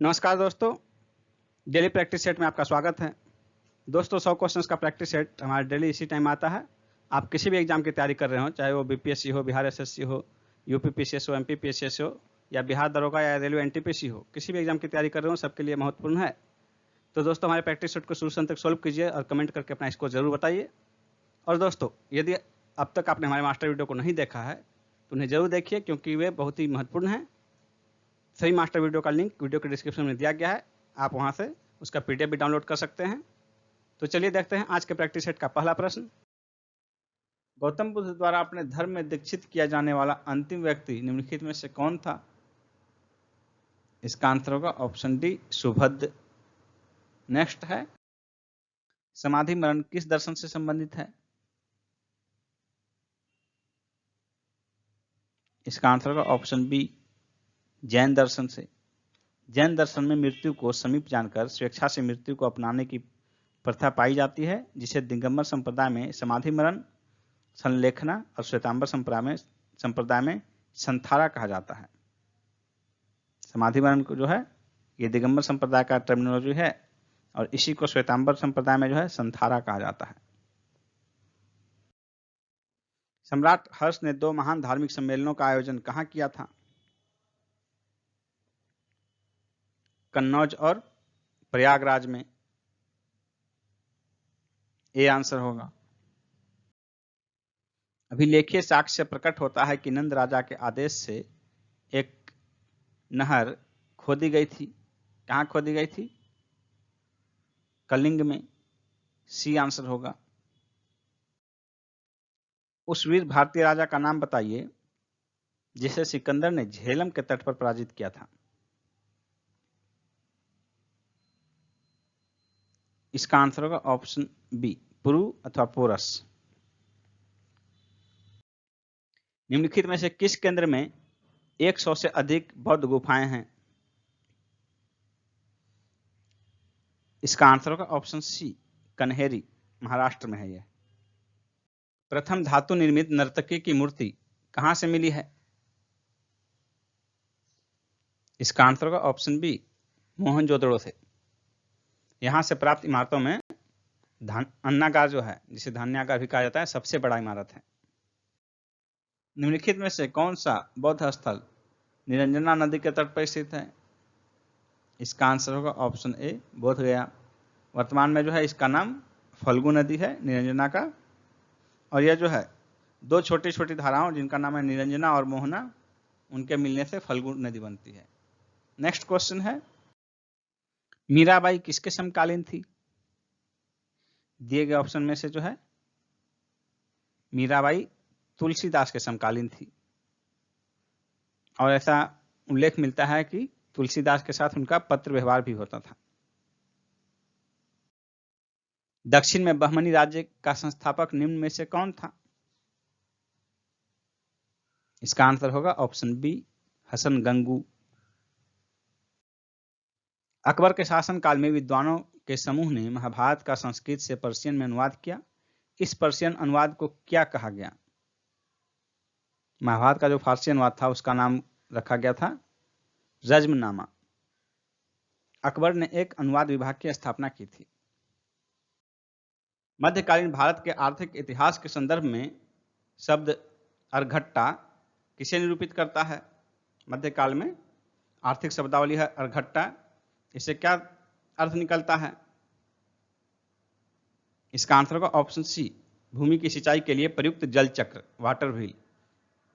नमस्कार दोस्तों, daily practice set में आपका स्वागत है। दोस्तों 100 क्वेश्चंस का प्रैक्टिस सेट हमारा डेली इसी टाइम आता है। आप किसी भी एग्जाम की तैयारी कर रहे हो, चाहे वो बीपीएससी हो, बिहार एसएससी हो, यूपी पीसीएस हो, एमपी पीसीएस हो या बिहार दरोगा या रेलवे एनटीपीसी हो, किसी भी एग्जाम की तैयारी कर रहे हो, सबके लिए महत्वपूर्ण है। तो दोस्तों हमारे प्रैक्टिस सेट को शुरू से अंत तक सॉल्व कीजिए और कमेंट करके अपना स्कोर जरूर बताइए। और दोस्तों यदि अब तक आपने हमारे मास्टर वीडियो को नहीं देखा है तो उन्हें जरूर देखिए, क्योंकि वे बहुत ही महत्वपूर्ण है। सही मास्टर वीडियो का लिंक वीडियो के डिस्क्रिप्शन में दिया गया है, आप वहां से उसका पीडीएफ भी डाउनलोड कर सकते हैं। तो चलिए देखते हैं आज के प्रैक्टिस सेट का पहला प्रश्न। गौतम बुद्ध द्वारा अपने धर्म में दीक्षित किया जाने वाला अंतिम व्यक्ति निम्नलिखित में से कौन था? इसका आंसर होगा ऑप्शन डी, सुभद्र। नेक्स्ट है, समाधि मरण किस दर्शन से संबंधित है? इसका आंसर होगा ऑप्शन बी, जैन दर्शन से। जैन दर्शन में मृत्यु को समीप जानकर स्वेच्छा से मृत्यु को अपनाने की प्रथा पाई जाती है, जिसे दिगंबर संप्रदाय में समाधि मरण, संलेखना और श्वेतांबर संप्रदाय में संथारा कहा जाता है। समाधि मरण को जो है ये दिगंबर संप्रदाय का टर्मिनोलॉजी है और इसी को श्वेतांबर संप्रदाय में जो है संथारा कहा जाता है। सम्राट हर्ष ने 2 महान धार्मिक सम्मेलनों का आयोजन कहां किया था? कन्नौज और प्रयागराज में। ये आंसर होगा। अभिलेखीय साक्ष्य प्रकट होता है कि नंद राजा के आदेश से एक नहर खोदी गई थी। कहां खोदी गई थी? कलिंग में। सी आंसर होगा। उस वीर भारतीय राजा का नाम बताइए जिसे सिकंदर ने झेलम के तट पर पराजित किया था। इसका आंसर होगा ऑप्शन बी, पुरु अथवा पोरस। निम्नलिखित में से किस केंद्र में 100 से अधिक बौद्ध गुफाएं हैं? इसका आंसर होगा ऑप्शन सी, कन्हेरी, महाराष्ट्र में है यह। प्रथम धातु निर्मित नर्तकी की मूर्ति कहां से मिली है? इसका आंसर होगा ऑप्शन बी, मोहनजोदड़ो से। यहां से प्राप्त इमारतों में अन्नागार जो है, जिसे धान्यागार भी कहा जाता है, सबसे बड़ा इमारत है। निम्नलिखित में से कौन सा बौद्ध स्थल निरंजना नदी के तट पर स्थित है? इसका आंसर होगा ऑप्शन ए, बोध गया। वर्तमान में जो है इसका नाम फल्गु नदी है, निरंजना का। और यह जो है 2 छोटी छोटी धाराओं जिनका नाम है निरंजना और मोहना, उनके मिलने से फल्गु नदी बनती है। नेक्स्ट क्वेश्चन है, मीराबाई किसके समकालीन थी? दिए गए ऑप्शन में से जो है मीराबाई तुलसीदास के समकालीन थी और ऐसा उल्लेख मिलता है कि तुलसीदास के साथ उनका पत्र व्यवहार भी होता था। दक्षिण में बहमनी राज्य का संस्थापक निम्न में से कौन था? इसका आंसर होगा ऑप्शन बी, हसन गंगू। अकबर के शासनकाल में विद्वानों के समूह ने महाभारत का संस्कृत से पर्शियन में अनुवाद किया। इस पर्शियन अनुवाद को क्या कहा गया? महाभारत का जो फारसी अनुवाद था उसका नाम रखा गया था रज्मनामा। अकबर ने एक अनुवाद विभाग की स्थापना की थी। मध्यकालीन भारत के आर्थिक इतिहास के संदर्भ में शब्द अर्घट्टा किसे निरूपित करता है? मध्यकाल में आर्थिक शब्दावली है अर्घट्टा, इससे क्या अर्थ निकलता है? इसका आंसर होगा ऑप्शन सी, भूमि की सिंचाई के लिए प्रयुक्त जल चक्र, वाटर व्हील।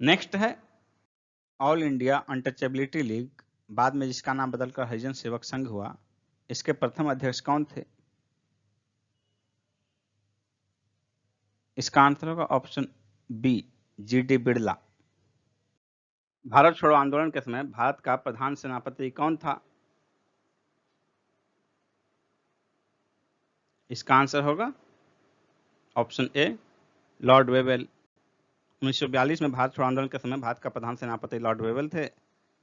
नेक्स्ट है, ऑल इंडिया अनटचेबिलिटी लीग, बाद में जिसका नाम बदलकर हरिजन सेवक संघ हुआ, इसके प्रथम अध्यक्ष कौन थे? इसका आंसर होगा ऑप्शन बी, जी.डी. बिड़ला। भारत छोड़ो आंदोलन के समय भारत का प्रधान सेनापति कौन था? इसका आंसर होगा ऑप्शन ए, लॉर्ड वेवेल। 1942 में भारत छोड़ो आंदोलन के समय भारत का प्रधान सेनापति लॉर्ड वेवेल थे,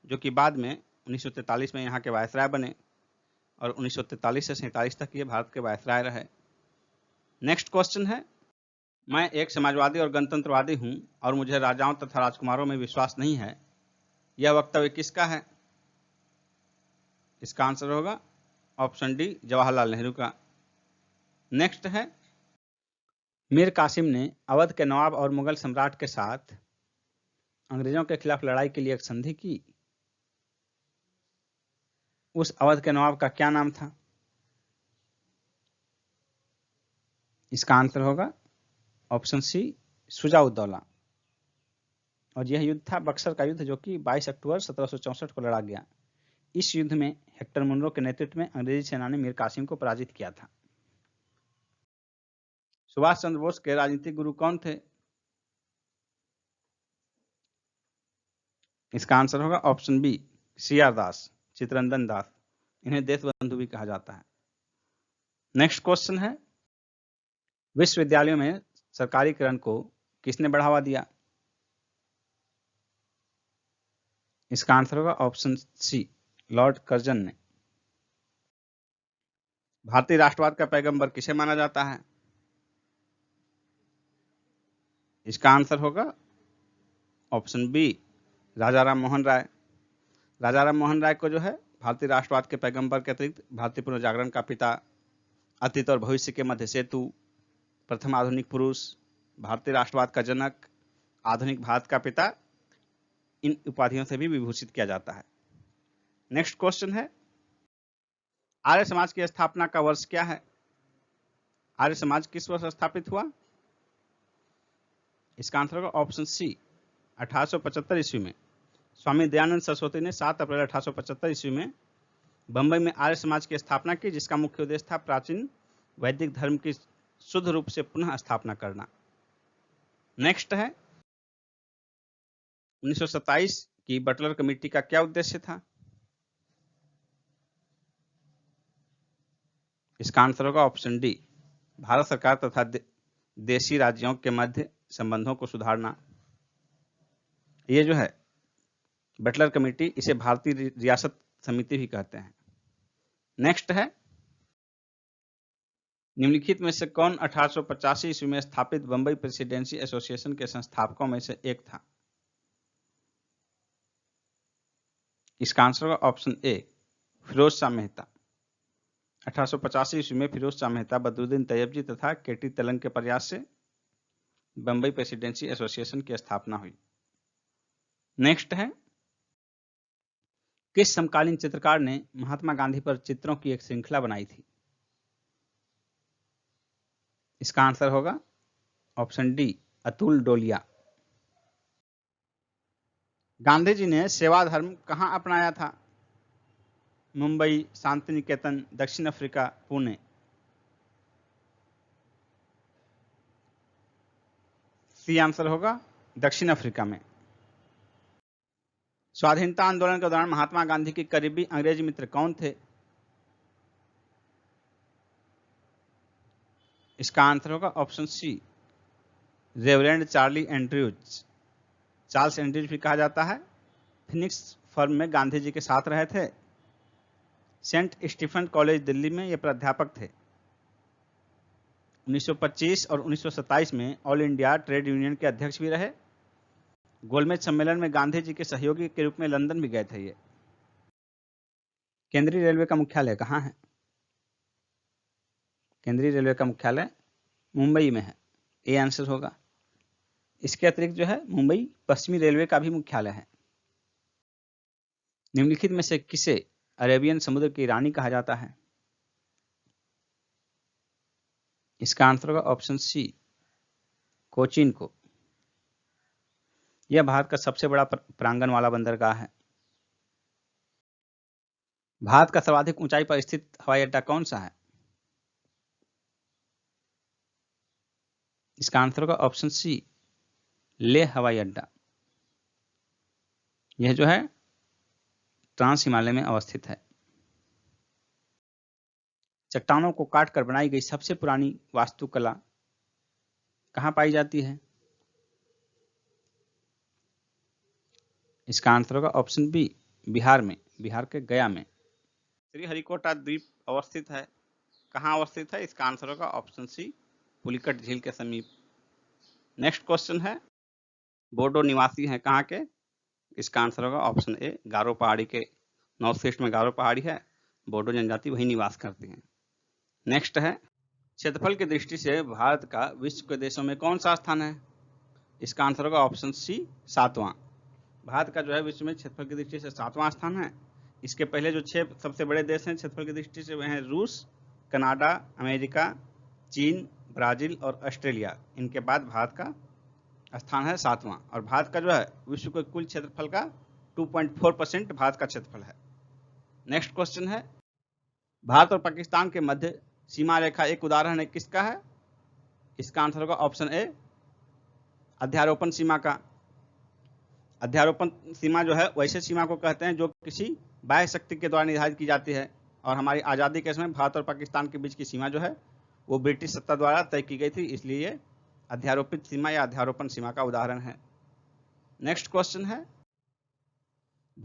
जो कि बाद में 1943 में यहाँ के वायसराय बने और 1943 से 47 तक ये भारत के वायसराय रहे। नेक्स्ट क्वेश्चन है, मैं एक समाजवादी और गणतंत्रवादी हूं और मुझे राजाओं तथा राजकुमारों में विश्वास नहीं है, यह वक्तव्य किसका है? इसका आंसर होगा ऑप्शन डी जवाहरलाल नेहरू का। नेक्स्ट है, मीर कासिम ने अवध के नवाब और मुगल सम्राट के साथ अंग्रेजों के खिलाफ लड़ाई के लिए एक संधि की। उस अवध के नवाब का क्या नाम था? इसका आंसर होगा ऑप्शन सी शुजा-उद-दौला। और यह युद्ध था बक्सर का युद्ध, जो कि 22 अक्टूबर 1764 को लड़ा गया। इस युद्ध में हेक्टर मुनरो के नेतृत्व में अंग्रेजी सेना ने मीर कासिम को पराजित किया था। सुभाष चंद्र बोस के राजनीतिक गुरु कौन थे? इसका आंसर होगा ऑप्शन बी सी.आर. दास, चित्तरंजन दास। इन्हें देशबंधु भी कहा जाता है। नेक्स्ट क्वेश्चन है, विश्वविद्यालयों में सरकारीकरण को किसने बढ़ावा दिया? इसका आंसर होगा ऑप्शन सी लॉर्ड कर्जन ने। भारतीय राष्ट्रवाद का पैगंबर किसे माना जाता है? इसका आंसर होगा ऑप्शन बी राजा राम मोहन राय। राजा राम मोहन राय को जो है भारतीय राष्ट्रवाद के पैगंबर के अतिरिक्त भारतीय पुनर्जागरण का पिता, अतीत और भविष्य के मध्य सेतु, प्रथम आधुनिक पुरुष, भारतीय राष्ट्रवाद का जनक, आधुनिक भारत का पिता, इन उपाधियों से भी विभूषित किया जाता है। नेक्स्ट क्वेश्चन है, आर्य समाज की स्थापना का वर्ष क्या है? आर्य समाज किस वर्ष स्थापित हुआ? इसका आंसर होगा ऑप्शन सी 1875 ईस्वी में। स्वामी दयानंद सरस्वती ने 7 अप्रैल 1875 ईस्वी में बंबई में आर्य समाज की स्थापना की, जिसका मुख्य उद्देश्य था प्राचीन वैदिक धर्म की शुद्ध रूप से पुनः स्थापना करना। नेक्स्ट है, 1927 की बटलर कमेटी का क्या उद्देश्य था? इसका आंसर होगा ऑप्शन डी भारत सरकार तथा देशी राज्यों के मध्य संबंधों को सुधारना। ये जो है बटलर कमेटी, इसे भारतीय रियासत समिति भी कहते हैं। नेक्स्ट है, निम्नलिखित में से कौन 1885 ईस्वी में स्थापित बंबई प्रेसिडेंसी एसोसिएशन के संस्थापकों में से एक था? इसका आंसर होगा ऑप्शन ए फिरोज शाह मेहता। 1885 ईस्वी में फिरोज शाह मेहता, बदरुद्दीन तैयबजी तथा केटी तेलंग के प्रयास से बंबई प्रेसिडेंसी एसोसिएशन की स्थापना हुई। नेक्स्ट है, किस समकालीन चित्रकार ने महात्मा गांधी पर चित्रों की एक श्रृंखला बनाई थी? इसका आंसर होगा ऑप्शन डी अतुल डोलिया। गांधी जी ने सेवा धर्म कहां अपनाया था? मुंबई, शांति निकेतन, दक्षिण अफ्रीका, पुणे। सी आंसर होगा दक्षिण अफ्रीका में। स्वाधीनता आंदोलन के दौरान महात्मा गांधी के करीबी अंग्रेजी मित्र कौन थे? इसका आंसर होगा option C reverend Charlie Andrews. Charles Andrews भी कहा जाता है। फिनिक्स फर्म में गांधी जी के साथ रहे थे। सेंट स्टीफन कॉलेज दिल्ली में ये प्राध्यापक थे। 1925 और 1927 में ऑल इंडिया ट्रेड यूनियन के अध्यक्ष भी रहे। गोलमेज सम्मेलन में गांधी जी के सहयोगी के रूप में लंदन भी गए थे ये। केंद्रीय रेलवे का मुख्यालय कहाँ है? केंद्रीय रेलवे का मुख्यालय मुंबई में है। ये आंसर होगा। इसके अतिरिक्त जो है मुंबई पश्चिमी रेलवे का भी मुख्यालय है। निम्नलिखित में से किसे अरेबियन समुद्र की रानी कहा जाता है? इसका आंसर होगा ऑप्शन सी कोचीन को। यह भारत का सबसे बड़ा प्रांगण वाला बंदरगाह है। भारत का सर्वाधिक ऊंचाई पर स्थित हवाई अड्डा कौन सा है? इसका आंसर होगा ऑप्शन सी लेह हवाई अड्डा। यह जो है ट्रांस हिमालय में अवस्थित है। चट्टानों को काटकर बनाई गई सबसे पुरानी वास्तुकला कहां पाई जाती है? इसका आंसर होगा ऑप्शन बी बिहार में, बिहार के गया में। श्रीहरिकोटा द्वीप अवस्थित है। कहां अवस्थित है? इसका आंसर होगा ऑप्शन सी पुलिकट झील के समीप। नेक्स्ट क्वेश्चन है, बोडो निवासी हैं कहां के? इसका आंसर होगा ऑप्शन ए गारो पहाड़ी के। नॉर्थ ईस्ट में गारो पहाड़ी है बोडो जनजाति वही निवास करती हैं। नेक्स्ट है, क्षेत्रफल की दृष्टि से भारत का विश्व के देशों में कौन सा स्थान है? इसका आंसर होगा ऑप्शन सी, 7वां। भारत का जो है विश्व में क्षेत्रफल की दृष्टि से 7वां स्थान है। इसके पहले जो 6 सबसे बड़े देश हैं क्षेत्रफल की दृष्टि से, वह हैं रूस, कनाडा, अमेरिका, चीन, ब्राजील और ऑस्ट्रेलिया। इनके बाद भारत का स्थान है 7वां, और भारत का जो है विश्व के कुल क्षेत्रफल का 2.4% भारत का क्षेत्रफल है। नेक्स्ट क्वेश्चन है, भारत और पाकिस्तान के मध्य सीमा रेखा एक उदाहरण है, किसका है? इसका आंसर होगा ऑप्शन ए, अध्यारोपण सीमा का। अध्यारोपण सीमा जो है वैसे सीमा को कहते हैं जो किसी बाह्य शक्ति के द्वारा निर्धारित की जाती है, और हमारी आज़ादी के समय भारत और पाकिस्तान के बीच की सीमा जो है वो ब्रिटिश सत्ता द्वारा तय की गई थी, इसलिए ये अध्यारोपित सीमा या अध्यारोपण सीमा का उदाहरण है। नेक्स्ट क्वेश्चन है,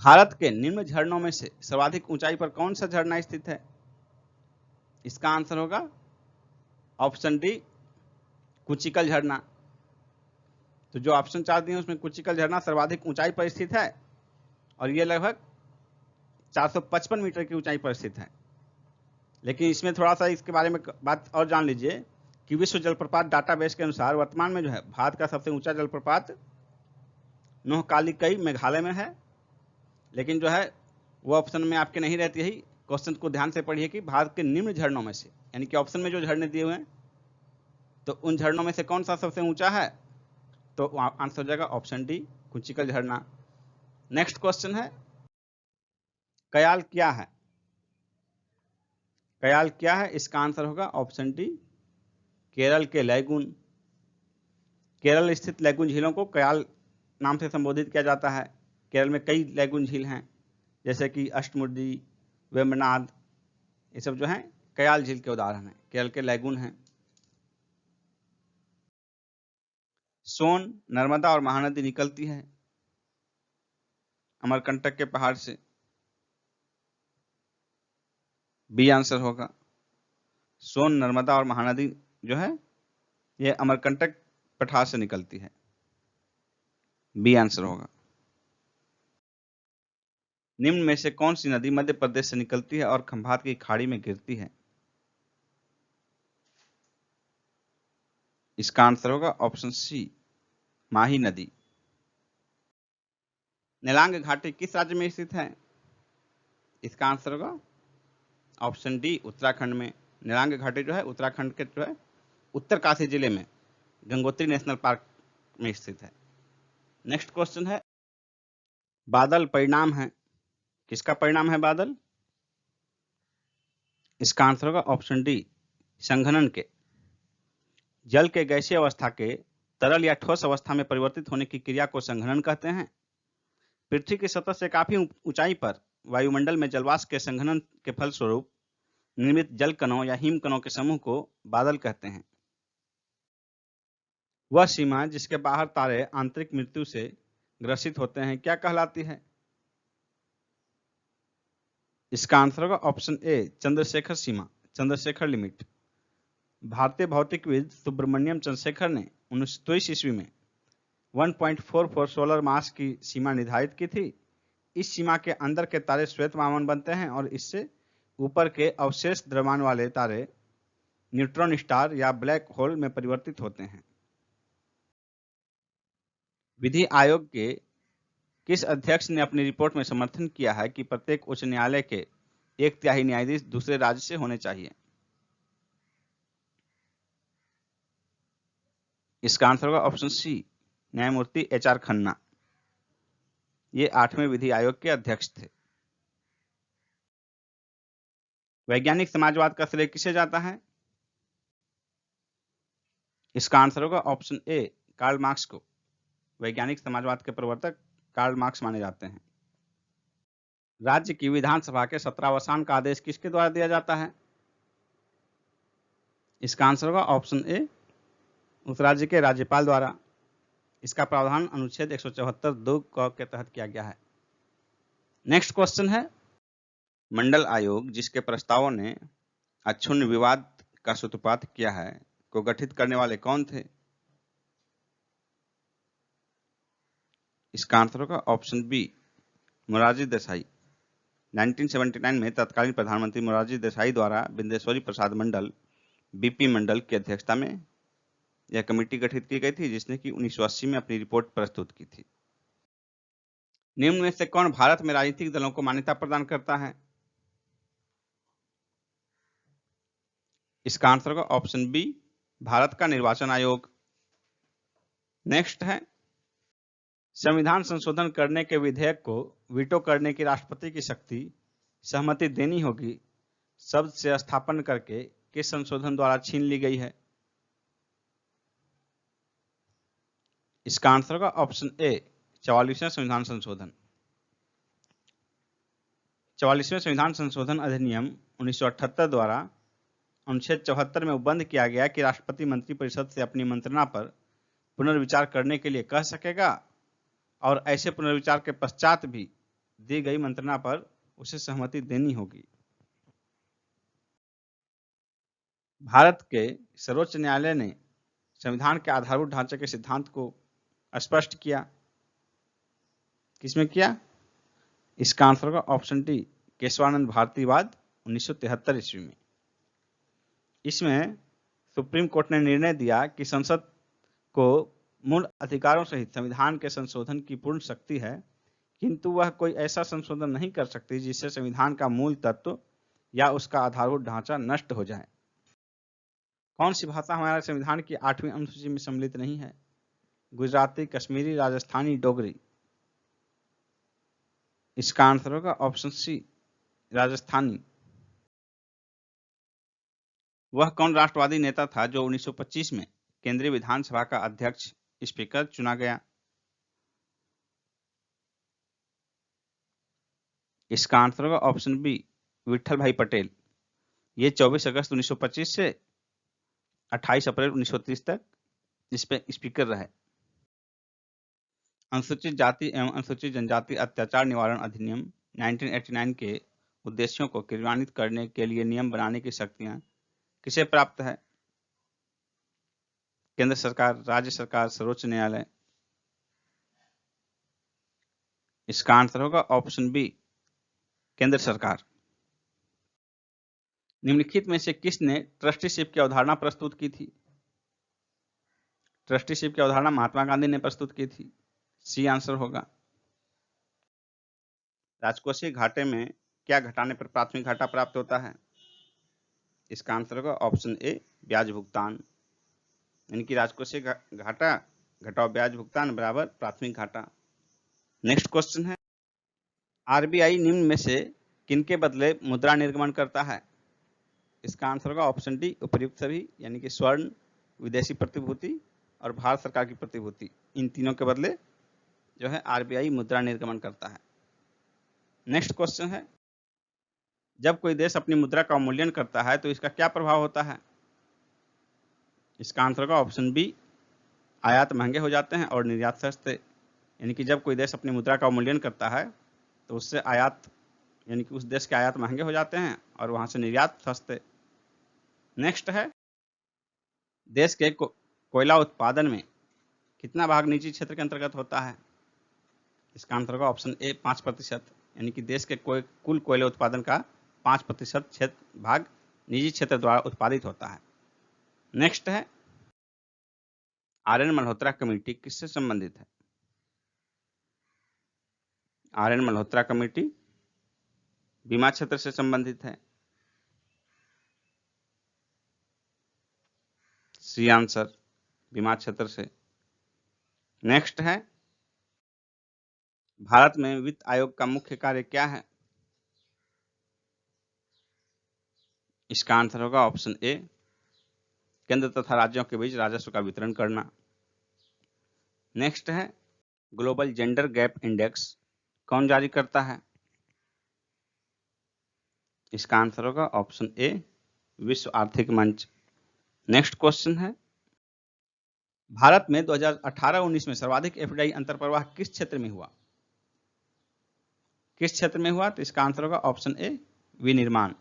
भारत के निम्न झरनों में से सर्वाधिक ऊंचाई पर कौन सा झरना स्थित है? इसका आंसर होगा ऑप्शन डी, कुचिकल झरना। तो जो ऑप्शन 4 दिए उसमें कुचिकल झरना सर्वाधिक ऊंचाई पर स्थित है, और ये लगभग 455 मीटर की ऊंचाई पर स्थित है। लेकिन इसमें थोड़ा सा इसके बारे में बात और जान लीजिए कि विश्व जलप्रपात डाटाबेस के अनुसार वर्तमान में जो है भारत का सबसे ऊंचा जलप्रपात नोहकालिकई मेघालय में है, लेकिन जो है वो ऑप्शन में आपके नहीं रहती है। क्वेश्चन को ध्यान से पढ़िए कि भारत के निम्न झरनों में से, यानी कि ऑप्शन में जो झरने दिए हुए हैं, तो उन झरनों में से कौन सा सबसे ऊंचा है? तो आंसर हो जाएगा ऑप्शन डी, कुचिकल झरना। नेक्स्ट क्वेश्चन है, कयाल क्या है? कयाल क्या है? इसका आंसर होगा ऑप्शन डी, केरल के लैगून। केरल स्थित लैगून झीलों को कयाल नाम से संबोधित किया जाता है। केरल में कई लैगून झील हैं, जैसे कि अष्टमुर्दी, वेम्बनाड, ये सब जो हैं कयाल झील के उदाहरण हैं, केरल के लैगून हैं। सोन, नर्मदा और महानदी निकलती है अमरकंटक के पहाड़ से। बी आंसर होगा, सोन, नर्मदा और महानदी जो है ये अमरकंटक पठार से निकलती है। बी आंसर होगा। निम्न में से कौन सी नदी मध्य प्रदेश से निकलती है और खंभात की खाड़ी में गिरती है? इसका आंसर होगा ऑप्शन सी, माही नदी। नीलांग घाटी किस राज्य में स्थित है? इसका आंसर होगा ऑप्शन डी, उत्तराखंड में। नीलांग घाटी जो है उत्तराखंड के जो है उत्तरकाशी जिले में गंगोत्री नेशनल पार्क में स्थित है। नेक्स्ट क्वेश्चन है, बादल परिणाम है, किसका परिणाम है बादल? इसका आंसर होगा ऑप्शन डी, संघनन के। जल के गैसीय अवस्था के तरल या ठोस अवस्था में परिवर्तित होने की क्रिया को संघनन कहते हैं। पृथ्वी की सतह से काफी ऊंचाई पर वायुमंडल में जलवाष्प के संघनन के फलस्वरूप निर्मित जल कणों या हिम कणों के समूह को बादल कहते हैं। वह सीमा जिसके बाहर तारे आंतरिक मृत्यु से ग्रसित होते हैं क्या कहलाती है? इसका आंसर होगा option A, Chandrashekhar Seema, Chandrashekhar limit. भारतीय भौतिकविद सुब्रमण्यम चंद्रशेखर ने 1923 ईस्वी में 1.44 सोलर मास की सीमा निर्धारित की थी। इस सीमा के अंदर के तारे श्वेत वामन बनते हैं, और इससे ऊपर के अवशेष द्रव्यमान वाले तारे न्यूट्रॉन स्टार या ब्लैक होल में परिवर्तित होते हैं। विधि आयोग के किस अध्यक्ष ने अपनी रिपोर्ट में समर्थन किया है कि प्रत्येक उच्च न्यायालय के 1/3 न्यायाधीश दूसरे राज्य से होने चाहिए? इसका आंसर होगा ऑप्शन सी, न्यायमूर्ति HR खन्ना। ये 8वें विधि आयोग के अध्यक्ष थे। वैज्ञानिक समाजवाद का श्रेय किसे जाता है? इसका आंसर होगा ऑप्शन ए, कार्ल मार्क्स को। वैज्ञानिक समाजवाद के प्रवर्तक कार्ल मार्क्स माने जाते हैं। राज्य की विधानसभा के सत्रावसान का आदेश किसके द्वारा दिया जाता है? इसका आंसर होगा ऑप्शन ए, उस राज्य के राज्यपाल द्वारा। इसका प्रावधान अनुच्छेद 174(2) के तहत किया गया है। नेक्स्ट क्वेश्चन है, मंडल आयोग जिसके प्रस्तावों ने अक्षुण्ण विवाद का सूत्रपात किया है को गठित करने वाले कौन थे? इसका आंसर होगा ऑप्शन बी, मोरारजी देसाई। 1979 में तत्कालीन प्रधानमंत्री मोरारजी देसाई द्वारा बिंदेश्वरी प्रसाद मंडल बीपी मंडल की अध्यक्षता में यह कमेटी गठित की गई थी, जिसने कि 1980 में अपनी रिपोर्ट प्रस्तुत की थी। निम्न में से कौन भारत में राजनीतिक दलों को मान्यता प्रदान करता है? इसका आंसर होगा ऑप्शन बी, भारत का निर्वाचन आयोग। नेक्स्ट है, संविधान संशोधन करने के विधेयक को वीटो करने की राष्ट्रपति की शक्ति सहमति देनी होगी शब्द से स्थापन करके किस संशोधन द्वारा छीन ली गई है? इसका आंसर होगा ऑप्शन ए, 44वें संविधान संशोधन। 44वें संविधान संशोधन अधिनियम 1978 द्वारा अनुच्छेद 74 में उपबंध किया गया कि राष्ट्रपति मंत्रिपरिषद से अपनी मंत्रणा पर पुनर्विचार करने के लिए कह सकेगा और ऐसे पुनर्विचार के पश्चात भी दी गई मंत्रणा पर उसे सहमति देनी होगी। भारत के सर्वोच्च न्यायालय ने संविधान के आधारभूत ढांचे के सिद्धांत को स्पष्ट किया, किसमें किया? इसका आंसर होगा ऑप्शन डी, केशवानंद भारतीवाद 1973 ईस्वी में। इसमें सुप्रीम कोर्ट ने निर्णय दिया कि संसद को मूल अधिकारों सहित संविधान के संशोधन की पूर्ण शक्ति है, किंतु वह कोई ऐसा संशोधन नहीं कर सकती जिससे संविधान का मूल तत्व या उसका आधारभूत ढांचा नष्ट हो जाए। कौन सी भाषा हमारे संविधान की 8वीं अनुसूची में सम्मिलित नहीं है? गुजराती, कश्मीरी, राजस्थानी, डोगरी। इसका आंसर होगा ऑप्शन सी, राजस्थानी। वह कौन राष्ट्रवादी नेता था जो 1925 में केंद्रीय विधानसभा का अध्यक्ष स्पीकर चुना गया? इसका आंसर होगा ऑप्शन बी, विठल भाई पटेल। ये 24 अगस्त 1925 से 28 अप्रैल 1930 तक इस पे स्पीकर रहे। अनुसूचित जाति एवं अनुसूचित जनजाति अत्याचार निवारण अधिनियम 1989 के उद्देश्यों को क्रियान्वित करने के लिए नियम बनाने की शक्तियां किसे प्राप्त है? केंद्र सरकार, राज्य सरकार, सर्वोच्च न्यायालय। इसका आंसर होगा ऑप्शन बी, केंद्र सरकार। निम्नलिखित में से किसने ट्रस्टीशिप की अवधारणा प्रस्तुत की थी? ट्रस्टीशिप की अवधारणा महात्मा गांधी ने प्रस्तुत की थी। सी आंसर होगा। राजकोषीय घाटे में क्या घटाने पर प्राथमिक घाटा प्राप्त होता है? इसका आंसर होगा ऑप्शन ए, ब्याज भुगतान। यानी कि राजकोषीय घाटा घटाओ ब्याज भुगतान बराबर प्राथमिक घाटा। नेक्स्ट क्वेश्चन है, आरबीआई निम्न में से किनके बदले मुद्रा निर्गमन करता है? इसका आंसर होगा ऑप्शन डी, उपर्युक्त सभी, यानी कि स्वर्ण, विदेशी प्रतिभूति और भारत सरकार की प्रतिभूति, इन तीनों के बदले जो है आरबीआई मुद्रा निर्गमन करता है। नेक्स्ट क्वेश्चन है, जब कोई देश अपनी मुद्रा का अवमूल्यन करता है तो इसका क्या प्रभाव होता है? इसका आंसर होगा ऑप्शन बी, आयात महंगे हो जाते हैं और निर्यात सस्ते। यानी कि जब कोई देश अपनी मुद्रा का अवमूल्यन करता है तो उससे आयात, यानी कि उस देश के आयात महंगे हो जाते हैं और वहां से निर्यात सस्ते। नेक्स्ट है, देश के कोयला उत्पादन में कितना भाग निजी क्षेत्र के अंतर्गत होता है? इसका आंसर होगा ऑप्शन ए, 5%। यानी कि देश के कुल कोयले उत्पादन का 5% भाग निजी क्षेत्र द्वारा उत्पादित होता है। नेक्स्ट है, आर एन मल्होत्रा कमेटी किससे संबंधित है? आर एन मल्होत्रा कमेटी बीमा क्षेत्र से संबंधित है। सी आंसर, बीमा क्षेत्र से। नेक्स्ट है, भारत में वित्त आयोग का मुख्य कार्य क्या है? इसका आंसर होगा ऑप्शन ए, केंद्र तथा राज्यों के बीच राजस्व का वितरण करना। नेक्स्ट है, ग्लोबल जेंडर गैप इंडेक्स कौन जारी करता है? इसका आंसर होगा ऑप्शन ए, विश्व आर्थिक मंच। नेक्स्ट क्वेश्चन है, भारत में 2018-19 में सर्वाधिक एफडीआई अंतर्प्रवाह किस क्षेत्र में हुआ? किस क्षेत्र में हुआ? तो इसका आंसर होगा ऑप्शन ए, विनिर्माण।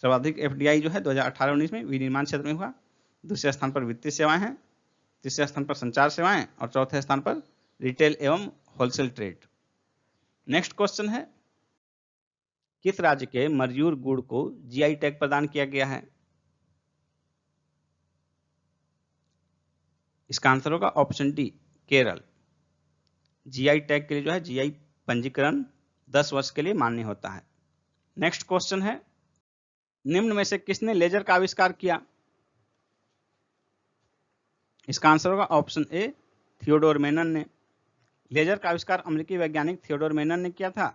सर्वाधिक एफडीआई जो है 2018-19 में विनिर्माण क्षेत्र में हुआ। दूसरे स्थान पर वित्तीय सेवाएं हैं, तीसरे स्थान पर संचार सेवाएं और चौथे स्थान पर रिटेल एवं होलसेल ट्रेड। नेक्स्ट क्वेश्चन है, किस राज्य के मरयूर गुड़ को जीआई टैग प्रदान किया गया है? इसका आंसर होगा option D, Kerala. GI tag के लिए जो है जीआई पंजीकरण 10 वर्ष के लिए मान्य होता है। नेक्स्ट क्वेश्चन है, निम्न में से किसने लेजर का आविष्कार किया? इसका आंसर होगा ऑप्शन ए, थियोडोर मेनन ने। लेजर का आविष्कार अमेरिकी वैज्ञानिक थियोडोर मेनन ने किया था।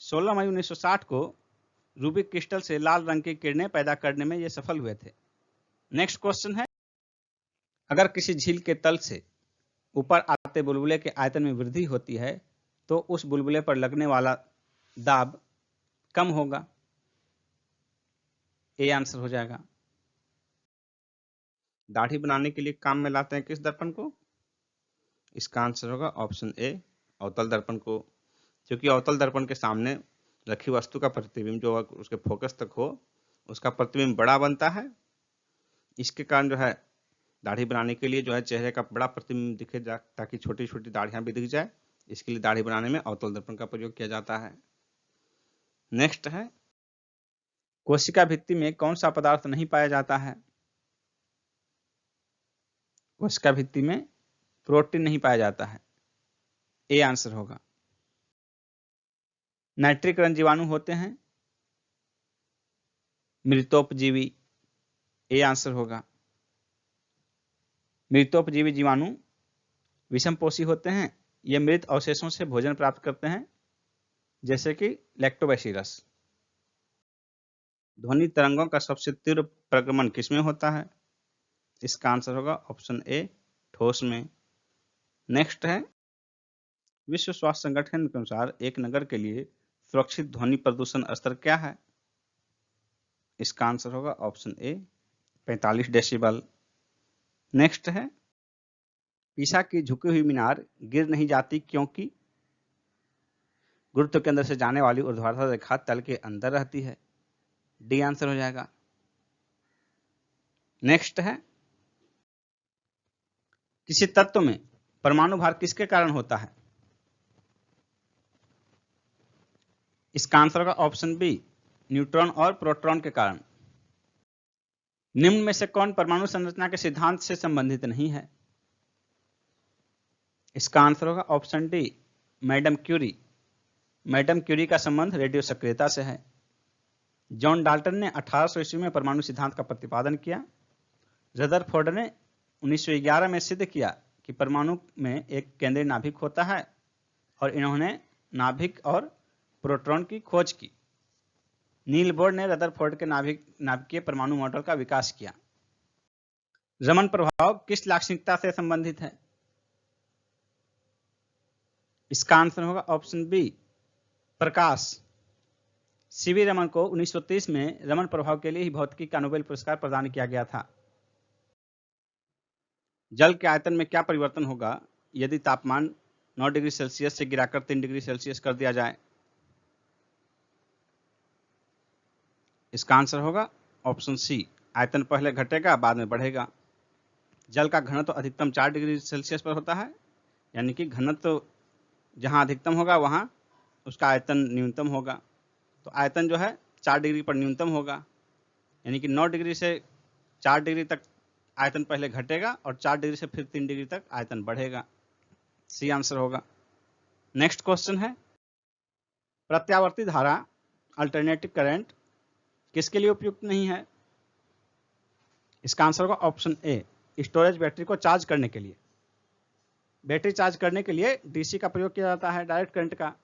16 मई 1960 को रूबिक क्रिस्टल से लाल रंग की किरणें पैदा करने में ये सफल हुए थे। नेक्स्ट क्वेश्चन है, अगर किसी झील के तल से ऊपर आते बुलबुले के आयतन में वृद्धि होती है तो उस बुलबुले पर लगने वाला दाब कम होगा। ए आंसर हो जाएगा। दाढ़ी बनाने के लिए काम में लाते हैं किस दर्पण को? इसका आंसर होगा ऑप्शन ए, अवतल दर्पण को। क्योंकि अवतल दर्पण के सामने रखी वस्तु का प्रतिबिंब जो उसके फोकस तक हो, उसका प्रतिबिंब बड़ा बनता है। इसके कारण जो है दाढ़ी बनाने के लिए जो है चेहरे का बड़ा प्रतिबिंब दिखे ताकि छोटी छोटी दाढ़ियां भी दिख जाए। इसके लिए दाढ़ी बनाने में अवतल दर्पण का प्रयोग किया जाता है। नेक्स्ट है, कोशिका भित्ति में कौन सा पदार्थ नहीं पाया जाता है? कोशिका भित्ति में प्रोटीन नहीं पाया जाता है। ए आंसर होगा। नाइट्रिक रंग जीवाणु होते हैं मृतोपजीवी। ए आंसर होगा। मृतोपजीवी जीवाणु विषमपोषी होते हैं। ये मृत अवशेषों से भोजन प्राप्त करते हैं, जैसे कि लैक्टोबैसिलस। ध्वनि तरंगों का सबसे तीव्र प्रगमन किसमें होता है? इसका आंसर होगा ऑप्शन ए, ठोस में। नेक्स्ट है, विश्व स्वास्थ्य संगठन के अनुसार एक नगर के लिए सुरक्षित ध्वनि प्रदूषण स्तर क्या है? इसका आंसर होगा ऑप्शन ए, 45 डेसिबल। नेक्स्ट है, पीसा की झुकी हुई मीनार गिर नहीं जाती क्योंकि गुरुत्व केंद्र से जाने वाली ऊर्ध्वाधर रेखा तल के अंदर रहती है। डी आंसर हो जाएगा। नेक्स्ट है, किसी तत्व में परमाणु भार किसके कारण होता है? इसका आंसर होगा ऑप्शन बी, न्यूट्रॉन और प्रोटॉन के कारण। निम्न में से कौन परमाणु संरचना के सिद्धांत से संबंधित नहीं है? इसका आंसर होगा option D, madam Curie. Madam Curie का संबंध रेडियो सक्रियता से है। जॉन डाल्टन ने 1800 ईस्वी में परमाणु सिद्धांत का प्रतिपादन किया। रदरफोर्ड ने 1911 में सिद्ध किया कि परमाणु में एक केंद्रीय नाभिक होता है, और इन्होंने नाभिक और प्रोटॉन की खोज की। नील बोर ने रदरफोर्ड के नाभिकीय परमाणु मॉडल का विकास किया। रमन प्रभाव किस लाक्षणिकता से संबंधित है? इसका आंसर होगा ऑप्शन बी, प्रकाश। सीवी रमन को 1930 में रमन प्रभाव के लिए ही भौतिकी का नोबेल पुरस्कार प्रदान किया गया था। जल के आयतन में क्या परिवर्तन होगा यदि तापमान 9 डिग्री सेल्सियस से गिराकर 3 डिग्री सेल्सियस कर दिया जाए? इसका आंसर होगा ऑप्शन सी, आयतन पहले घटेगा बाद में बढ़ेगा। जल का घनत्व अधिकतम 4 डिग्री सेल्सियस पर होता है, यानी कि घनत्व जहां अधिकतम होगा वहां उसका आयतन न्यूनतम होगा। तो आयतन जो है 4 डिग्री पर न्यूनतम होगा, यानी कि 9 डिग्री से 4 डिग्री तक आयतन पहले घटेगा और 4 डिग्री से फिर 3 डिग्री तक आयतन बढ़ेगा। सी आंसर होगा। नेक्स्ट क्वेश्चन है, प्रत्यावर्ती धारा अल्टरनेटिव करंट किसके लिए उपयुक्त नहीं है? इसका आंसर होगा ऑप्शन ए, स्टोरेज बैटरी को चार्ज करने के लिए। बैटरी चार्ज करने के लिए डीसी का प्रयोग किया जाता है, डायरेक्ट करंट का।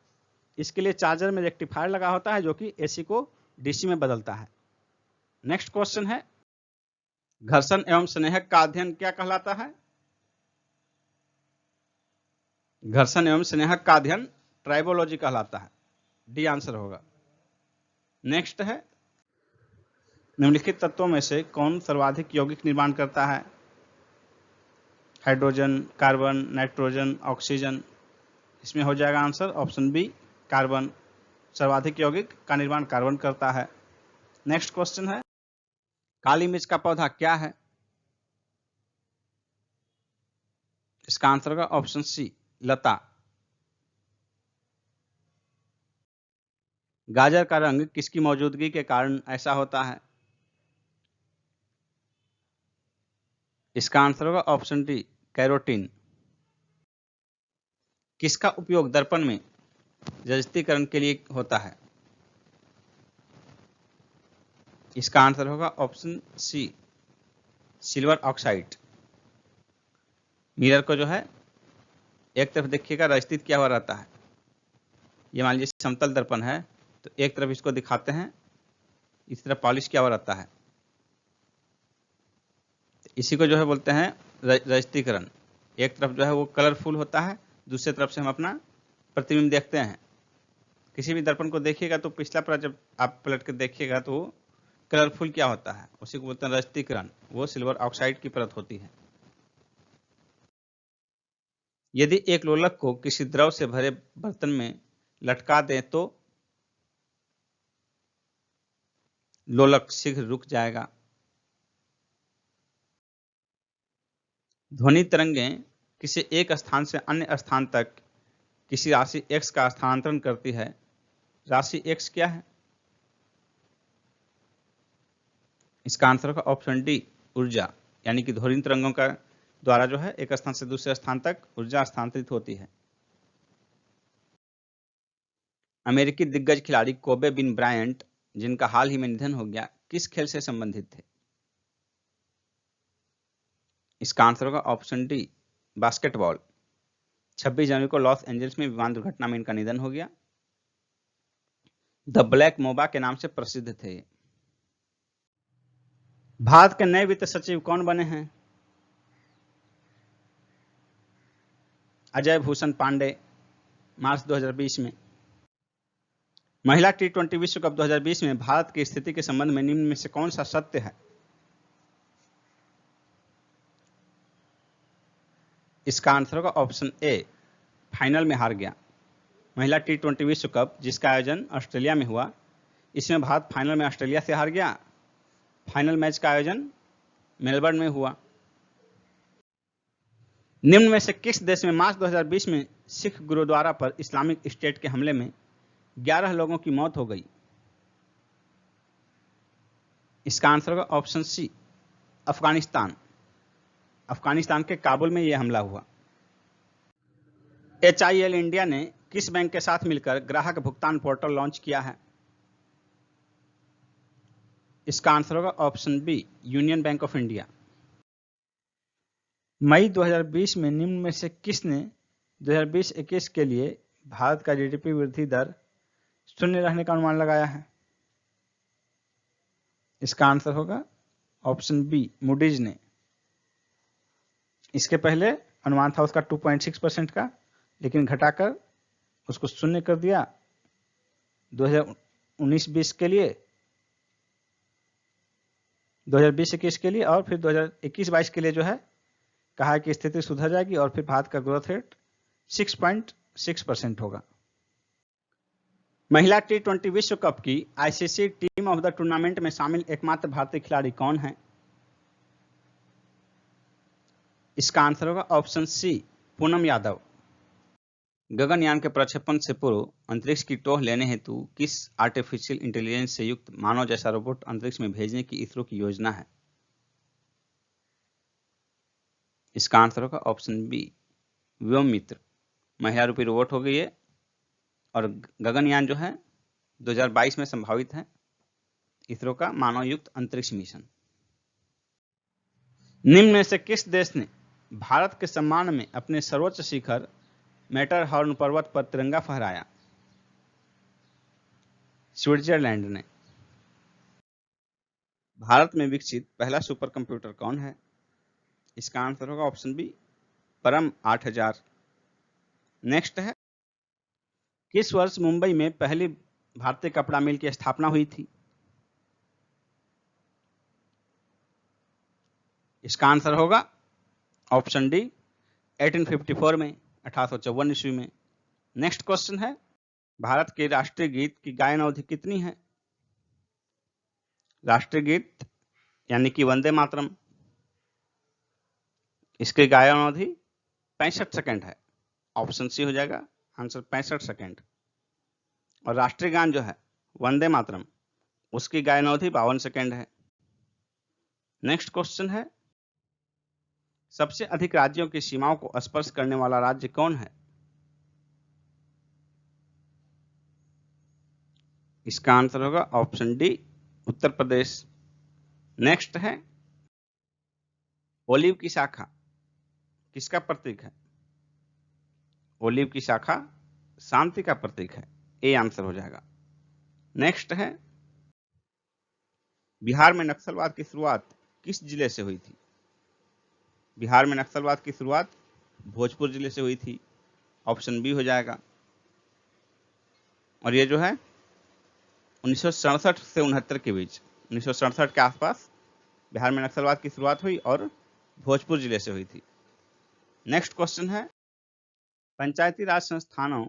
इसके लिए चार्जर में रेक्टिफायर लगा होता है जो कि एसी को डीसी में बदलता है। नेक्स्ट क्वेश्चन है, घर्षण एवं स्नेहक का अध्ययन क्या कहलाता है? घर्षण एवं स्नेहक का अध्ययन ट्राइबोलॉजी कहलाता है। डी आंसर होगा। नेक्स्ट है, निम्नलिखित तत्वों में से कौन सर्वाधिक यौगिक निर्माण करता है? Hydrogen, carbon, nitrogen, oxygen. इसमें हो जाएगा आंसर ऑप्शन बी, कार्बन। सर्वाधिक यौगिक का निर्माण कार्बन करता है। नेक्स्ट क्वेश्चन है, काली मिर्च का पौधा क्या है? इसका आंसर होगा ऑप्शन सी, लता। गाजर का रंग किसकी मौजूदगी के कारण ऐसा होता है? इसका आंसर होगा ऑप्शन डी, कैरोटीन। किसका उपयोग दर्पण में रजतीकरण के लिए होता है? इसका आंसर होगा option C, silver oxide. Mirror को जो है एक तरफ देखिएगा रजतीत किया हुआ रहता है। ये मान लीजिए समतल दर्पण है तो एक तरफ इसको दिखाते हैं, इस तरफ पॉलिश किया हुआ रहता है। इसी को जो है बोलते हैं रजतीकरण। एक तरफ जो है वो कलरफुल होता है, दूसरी तरफ से हम अपना प्रतिबिंब देखते हैं। किसी भी दर्पण को देखिएगा तो पिछला परत जब आप पलट कर देखिएगा तो वो कलरफुल क्या होता है, उसी को बोलते हैं रजतीकरण। वो सिल्वर ऑक्साइड की परत होती है। यदि एक लोलक को किसी द्रव से भरे बर्तन में लटका दें तो लोलक शीघ्र रुक जाएगा। ध्वनि तरंगें किसी एक स्थान से अन्य स्थान तक किसी राशि x का स्थानांतरण करती है। राशि x क्या है? इसका आंसर होगा ऑप्शन डी, ऊर्जा। यानी कि ध्वनि तरंगों का द्वारा जो है एक स्थान से दूसरे स्थान तक ऊर्जा स्थानांतरित होती है। अमेरिकी दिग्गज खिलाड़ी कोबे बिन ब्रायंट, जिनका हाल ही में निधन हो गया, किस खेल से संबंधित थे? इसका आंसर होगा ऑप्शन डी, बास्केटबॉल। 26 जनवरी को लॉस एंजल्स में विमान दुर्घटना में इनका निधन हो गया। द ब्लैक मोबा के नाम से प्रसिद्ध थे। भारत के नए वित्त सचिव कौन बने हैं? अजय भूषण पांडे, मार्च 2020 में। महिला T20 विश्व कप 2020 में भारत की स्थिति के संबंध में निम्न में से कौन सा सत्य है? इसका आंसर होगा ऑप्शन ए, फाइनल में हार गया। महिला T20 विश्व कप जिसका आयोजन ऑस्ट्रेलिया में हुआ, इसमें भारत फाइनल में ऑस्ट्रेलिया से हार गया। फाइनल मैच का आयोजन मेलबर्न में हुआ। निम्न में से किस देश में मार्च 2020 में सिख गुरुद्वारा पर इस्लामिक स्टेट के हमले में 11 लोगों की मौत हो गई? इसका आंसर होगा ऑप्शन सी, अफगानिस्तान। अफगानिस्तान के काबुल में यह हमला हुआ। HIL इंडिया ने किस बैंक के साथ मिलकर ग्राहक भुगतान पोर्टल लॉन्च किया है? इसका आंसर होगा option B, Union Bank of India. मई 2020 में निम्न में से किसने 2020-21 के लिए भारत का GDP वृद्धि दर शून्य रहने का अनुमान लगाया है? इसका आंसर होगा ऑप्शन बी, मूडीज ने। इसके पहले अनुमान था उसका 2.6% का, लेकिन घटाकर उसको शून्य कर दिया 2019-20 के लिए, 2020-21 के लिए, और फिर 2021-22 के लिए जो है कहा कि स्थिति सुधर जाएगी और फिर भारत का ग्रोथ रेट 6.6% होगा। महिला T20 विश्व कप की ICC team of the tournament में शामिल एकमात्र भारतीय खिलाड़ी कौन है? इसका आंसर होगा ऑप्शन सी, पूनम यादव। गगनयान के प्रक्षेपण से पूर्व अंतरिक्ष की टोह लेने हेतु किस आर्टिफिशियल इंटेलिजेंस से युक्त मानव जैसा रोबोट अंतरिक्ष में भेजने की इसरो की योजना है? इसका आंसर होगा ऑप्शन बी, व्योममित्र। महिला रूपी रोबोट हो गई है और गगनयान जो है 2022 में संभावित है इसरो का मानव युक्त अंतरिक्ष मिशन। निम्न में से किस देश ने भारत के सम्मान में अपने सर्वोच्च शिखर मैटरहॉर्न पर्वत पर तिरंगा फहराया? स्विट्जरलैंड ने। भारत में विकसित पहला सुपर कंप्यूटर कौन है? इसका आंसर होगा ऑप्शन बी, परम 8000। नेक्स्ट है, किस वर्ष मुंबई में पहली भारतीय कपड़ा मिल की स्थापना हुई थी? इसका आंसर होगा ऑप्शन डी, 1854 में, 1854 ईस्वी में। नेक्स्ट क्वेश्चन है, भारत के राष्ट्रीय गीत की गायन अवधि कितनी है? राष्ट्रीय गीत यानी कि वंदे मातरम, इसकी गायन अवधि 65 सेकंड है। ऑप्शन सी हो जाएगा आंसर, 65 सेकंड। और राष्ट्रीय गान जो है वंदे मातरम, उसकी गायनोधि 52 सेकेंड है। नेक्स्ट क्वेश्चन है, सबसे अधिक राज्यों की सीमाओं को स्पर्श करने वाला राज्य कौन है? इसका आंसर होगा option D, Uttar Pradesh. Next है, ओलिव की शाखा किसका प्रतीक है? ओलिव की शाखा शांति का प्रतीक है, ए आंसर हो जाएगा। नेक्स्ट है, बिहार में नक्सलवाद की शुरुआत किस जिले से हुई थी? बिहार में नक्सलवाद की शुरुआत भोजपुर जिले से हुई थी, ऑप्शन बी हो जाएगा। और ये जो है 1967 से 69 के बीच, 1967 के आसपास बिहार में नक्सलवाद की शुरुआत हुई और भोजपुर जिले से हुई थी। नेक्स्ट क्वेश्चन है, पंचायती राज संस्थानों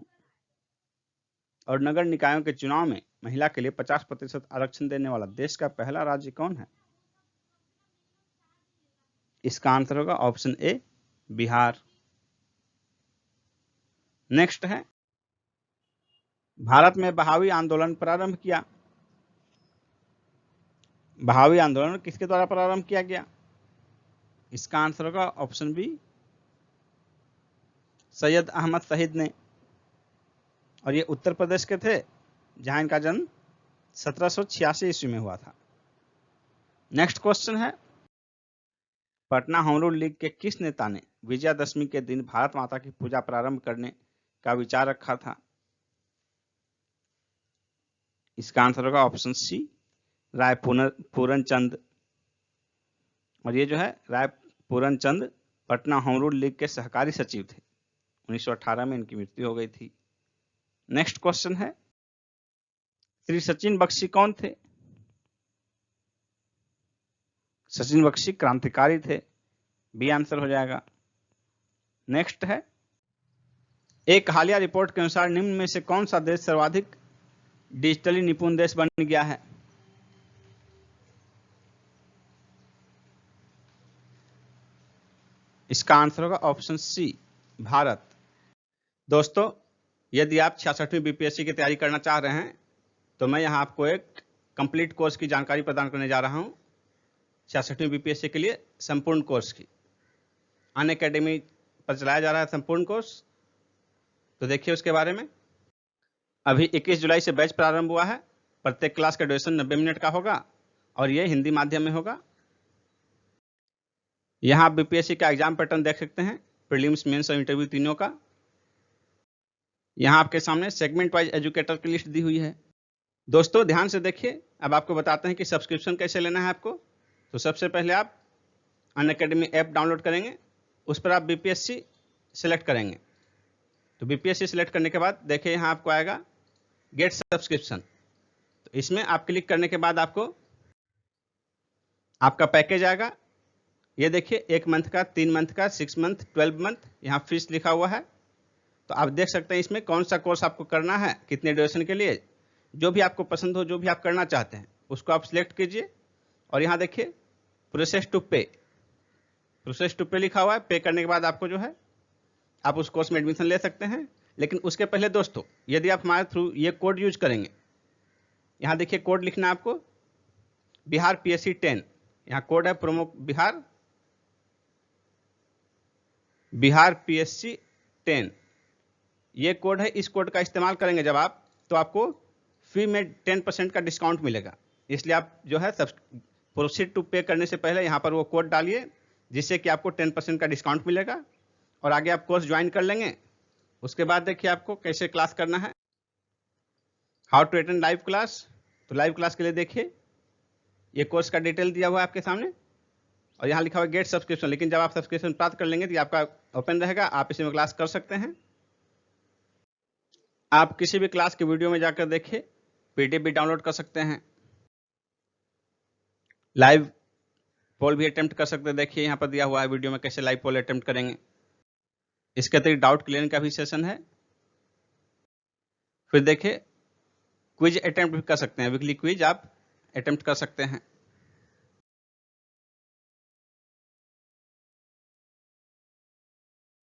और नगर निकायों के चुनाव में महिला के लिए 50% आरक्षण देने वाला देश का पहला राज्य कौन है? इसका आंसर होगा ऑप्शन ए, बिहार। नेक्स्ट है, भारत में बहावी आंदोलन प्रारंभ किया। बहावी आंदोलन किसके द्वारा प्रारंभ किया गया? इसका आंसर होगा ऑप्शन बी, सैयद अहमद शहीद ने। और ये उत्तर प्रदेश के थे, जहां इनका जन्म 1786 ईस्वी में हुआ था। नेक्स्ट क्वेश्चन है, पटना होम रूल लीग के किस नेता ने विजयादशमी के दिन भारत माता की पूजा प्रारंभ करने का विचार रखा था? इसका आंसर होगा ऑप्शन सी, राय पूरनचंद। और ये जो है Rai Puranchand Patna Home Rule League के सहकारी सचिव थे। 1918 में इनकी मृत्यु हो गई थी। नेक्स्ट क्वेश्चन है, श्री सचिन बख्शी कौन थे? सचिन बख्शी क्रांतिकारी थे, बी आंसर हो जाएगा। नेक्स्ट है, एक हालिया रिपोर्ट के अनुसार निम्न में से कौन सा देश सर्वाधिक डिजिटली निपुण देश बन गया है? इसका आंसर होगा ऑप्शन सी, भारत। दोस्तों, यदि आप 66वीं बीपीएससी की तैयारी करना चाह रहे हैं तो मैं यहां आपको एक कंप्लीट कोर्स की जानकारी प्रदान करने जा रहा हूं, 66वीं बीपीएससी के लिए संपूर्ण कोर्स की। अनअकैडमी पर चलाया जा रहा है संपूर्ण कोर्स, तो देखिए उसके बारे में। अभी 21 जुलाई से बैच प्रारंभ हुआ है। प्रत्येक क्लास का ड्यूरेशन 90 मिनट का होगा और ये हिंदी माध्यम में होगा। यहां आप बीपीएससी का एग्जाम पैटर्न देख सकते हैं, प्रीलिम्स, मेंस और इंटरव्यू तीनों का। यहां आपके सामने सेगमेंट वाइज एजुकेटर की लिस्ट दी हुई है। दोस्तों ध्यान से देखिए, अब आपको बताते हैं कि सब्सक्रिप्शन कैसे लेना है आपको। तो सबसे पहले आप अनअकैडमी ऐप डाउनलोड करेंगे, उस पर आप बीपीएससी सिलेक्ट करेंगे। तो बीपीएससी सिलेक्ट करने के बाद देखिए यहाँ आपको आएगा गेट सब्सक्रिप्शन। तो इसमें आप क्लिक करने के बाद आपको आपका पैकेज आएगा। ये देखिए 1 मंथ का, 3 मंथ का, 6 मंथ, 12 मंथ, यहाँ फीस लिखा हुआ है। तो आप देख सकते हैं इसमें कौन सा कोर्स आपको करना है, कितने ड्यूरेशन के लिए। जो भी आपको पसंद हो, जो भी आप करना चाहते हैं उसको आप सिलेक्ट कीजिए। और यहाँ देखिए प्रोसेस टू पे, प्रोसेस टू पे लिखा हुआ है। पे करने के बाद आपको जो है आप उस कोर्स में एडमिशन ले सकते हैं। लेकिन उसके पहले दोस्तों, यदि आप हमारे थ्रू ये कोड यूज करेंगे, यहाँ देखिए कोड लिखना है आपको, बिहार PSC 10। यहाँ कोड है प्रोमो बिहार PSC 10, ये कोड है। इस कोड का इस्तेमाल करेंगे जब आप, तो आपको फी में 10% का डिस्काउंट मिलेगा। इसलिए आप जो है प्रोसीड टू पे करने से पहले यहाँ पर वो कोड डालिए, जिससे कि आपको 10% का डिस्काउंट मिलेगा और आगे आप कोर्स ज्वाइन कर लेंगे। उसके बाद देखिए आपको कैसे क्लास करना है, how to attend live class. तो लाइव क्लास के लिए देखिए ये कोर्स का डिटेल दिया हुआ है आपके सामने और यहाँ लिखा हुआ है गेट सब्सक्रिप्शन। लेकिन जब आप सब्सक्रिप्शन प्राप्त कर लेंगे तो आपका ओपन रहेगा, आप इसी में क्लास कर सकते हैं। आप किसी भी क्लास के वीडियो में जाकर देखिए, पीडीएफ भी डाउनलोड कर सकते हैं, लाइव पोल भी अटेम्प्ट कर सकते हैं। देखिए यहाँ पर दिया हुआ है वीडियो में कैसे लाइव पोल अटेम्प्ट करेंगे। इसके अतिरिक्त डाउट क्लियर का भी सेशन है। फिर देखिए क्विज अटेम्प्ट भी कर सकते हैं, वीकली क्विज आप अटेम्प्ट कर सकते हैं।